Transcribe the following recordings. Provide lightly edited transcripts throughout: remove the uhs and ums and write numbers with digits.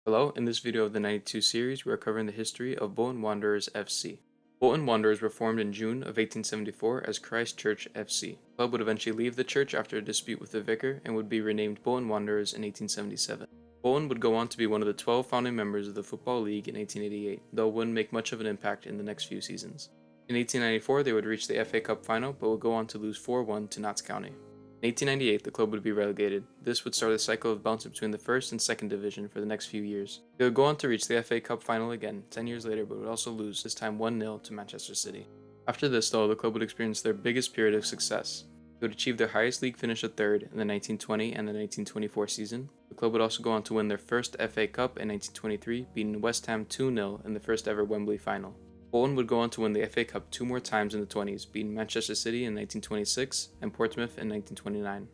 Hello, in this video of the 92 series, we are covering the history of Bolton Wanderers FC. Bolton Wanderers were formed in June of 1874 as Christ Church FC. The club would eventually leave the church after a dispute with the vicar and would be renamed Bolton Wanderers in 1877. Bolton would go on to be one of the 12 founding members of the Football League in 1888, though it wouldn't make much of an impact in the next few seasons. In 1894, they would reach the FA Cup final, but would go on to lose 4-1 to Notts County. In 1898, the club would be relegated. This would start a cycle of bouncing between the first and second division for the next few years. They would go on to reach the FA Cup final again 10 years later, but would also lose, this time 1-0 to Manchester City. After this, though, the club would experience their biggest period of success. They would achieve their highest league finish of third in the 1920 and the 1924 season. The club would also go on to win their first FA Cup in 1923, beating West Ham 2-0 in the first ever Wembley final. Bolton would go on to win the FA Cup 2 more times in the 20s, beating Manchester City in 1926 and Portsmouth in 1929.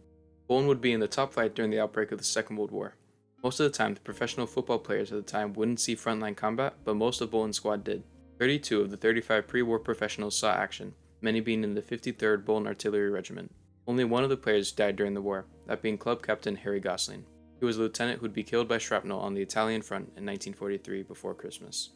Bolton would be in the top flight during the outbreak of the Second World War. Most of the time, the professional football players at the time wouldn't see frontline combat, but most of Bolton's squad did. 32 of the 35 pre-war professionals saw action, many being in the 53rd Bolton Artillery Regiment. Only one of the players died during the war, that being club captain Harry Gosling. He was a lieutenant who would be killed by shrapnel on the Italian front in 1943 before Christmas.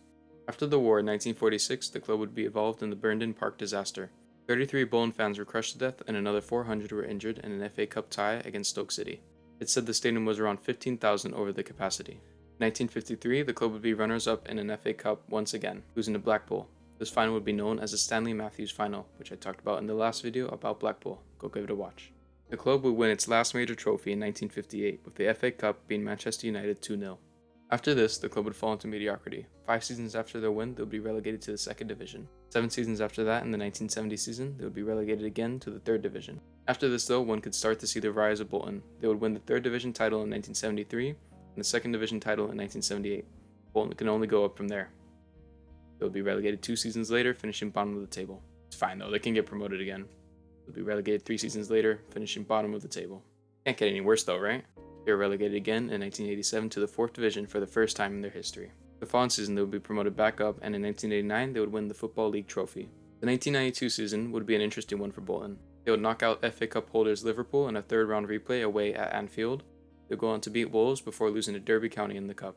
After the war in 1946, the club would be involved in the Burnden Park disaster. 33 Bolton fans were crushed to death and another 400 were injured in an FA Cup tie against Stoke City. It said the stadium was around 15,000 over the capacity. In 1953, the club would be runners-up in an FA Cup once again, losing to Blackpool. This final would be known as the Stanley Matthews Final, which I talked about in the last video about Blackpool. Go give it a watch. The club would win its last major trophy in 1958, with the FA Cup beating Manchester United 2-0. After this, the club would fall into mediocrity. 5 seasons after their win, they would be relegated to the 2nd division. 7 seasons after that, in the 1970 season, they would be relegated again to the 3rd division. After this, though, one could start to see the rise of Bolton. They would win the 3rd division title in 1973 and the 2nd division title in 1978. Bolton can only go up from there. They would be relegated 2 seasons later, finishing bottom of the table. It's fine though, they can get promoted again. They'll be relegated 3 seasons later, finishing bottom of the table. Can't get any worse though, right? They were relegated again in 1987 to the 4th division for the first time in their history. The following season they would be promoted back up, and in 1989 they would win the Football League trophy. The 1992 season would be an interesting one for Bolton. They would knock out FA Cup holders Liverpool in a 3rd round replay away at Anfield. They would go on to beat Wolves before losing to Derby County in the Cup.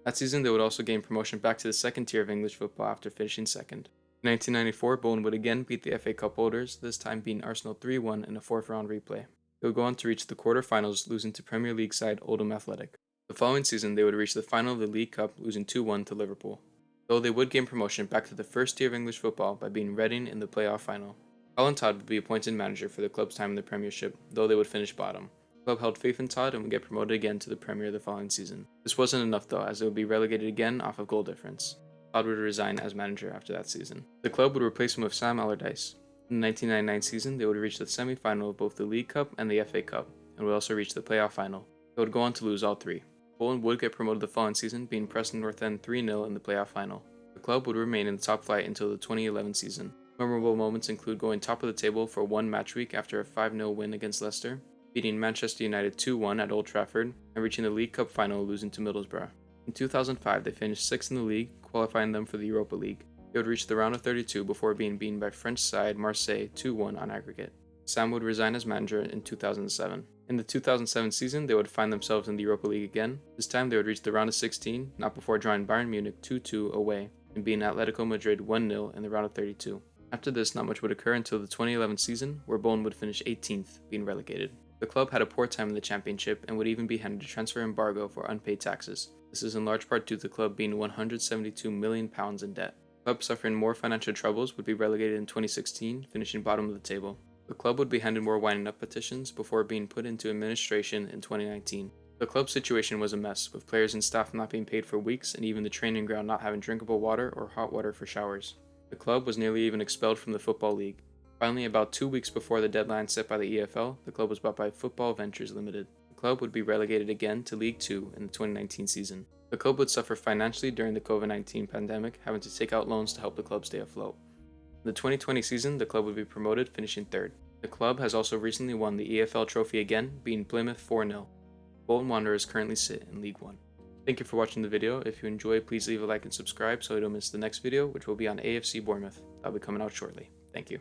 That season they would also gain promotion back to the 2nd tier of English football after finishing 2nd. In 1994, Bolton would again beat the FA Cup holders, this time beating Arsenal 3-1 in a 4th round replay. They would go on to reach the quarter-finals, losing to Premier League side Oldham Athletic. The following season, they would reach the final of the League Cup, losing 2-1 to Liverpool. Though they would gain promotion back to the 1st tier of English football by beating Reading in the playoff final. Colin Todd would be appointed manager for the club's time in the Premiership, though they would finish bottom. The club held faith in Todd and would get promoted again to the Premier the following season. This wasn't enough though, as they would be relegated again off of goal difference. Todd would resign as manager after that season. The club would replace him with Sam Allardyce. In the 1999 season, they would reach the semi-final of both the League Cup and the FA Cup, and would also reach the playoff final. They would go on to lose all 3. Bolton would get promoted the following season, beating Preston North End 3-0 in the playoff final. The club would remain in the top flight until the 2011 season. Memorable moments include going top of the table for one match week after a 5-0 win against Leicester, beating Manchester United 2-1 at Old Trafford, and reaching the League Cup final, losing to Middlesbrough. In 2005, they finished 6th in the league, qualifying them for the Europa League. They would reach the round of 32 before being beaten by French side Marseille 2-1 on aggregate. Sam would resign as manager in 2007. In the 2007 season, they would find themselves in the Europa League again. This time they would reach the round of 16, not before drawing Bayern Munich 2-2 away, and beating Atletico Madrid 1-0 in the round of 32. After this, not much would occur until the 2011 season, where Bolton would finish 18th, being relegated. The club had a poor time in the championship and would even be handed a transfer embargo for unpaid taxes. This is in large part due to the club being £172 million in debt. The club suffering more financial troubles would be relegated in 2016, finishing bottom of the table. The club would be handed more winding up petitions before being put into administration in 2019. The club's situation was a mess, with players and staff not being paid for weeks and even the training ground not having drinkable water or hot water for showers. The club was nearly even expelled from the Football League. Finally, about 2 weeks before the deadline set by the EFL, the club was bought by Football Ventures Limited. The club would be relegated again to League 2 in the 2019 season. The club would suffer financially during the COVID-19 pandemic, having to take out loans to help the club stay afloat. In the 2020 season, the club would be promoted, finishing 3rd. The club has also recently won the EFL trophy again, beating Plymouth 4-0. Bolton Wanderers currently sit in League 1. Thank you for watching the video. If you enjoyed, please leave a like and subscribe so you don't miss the next video, which will be on AFC Bournemouth. That'll be coming out shortly. Thank you.